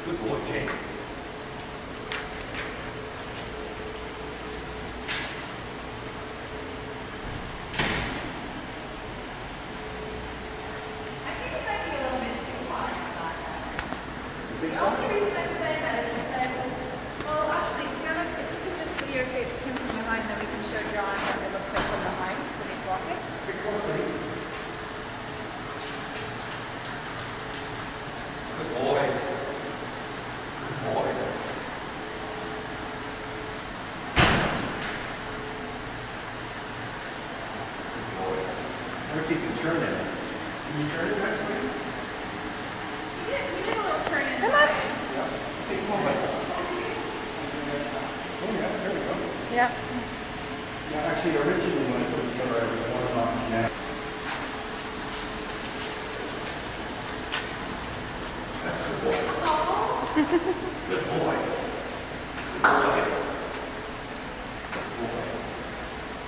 Good boy, Jake. The only reason I'm saying that is because, well, actually, Fiona, if you could just videotape him from behind, then we can show John what it looks like from behind when he's walking. Good boy. Good boy. Good boy. I wonder if you can turn it. Can you turn it next way? We did a little turn inside. Yeah. Okay, come on, Michael. Oh, yeah, there we go. Yeah. Yeah, actually, originally when I put it together, I was one option now. That's a good boy. Good boy.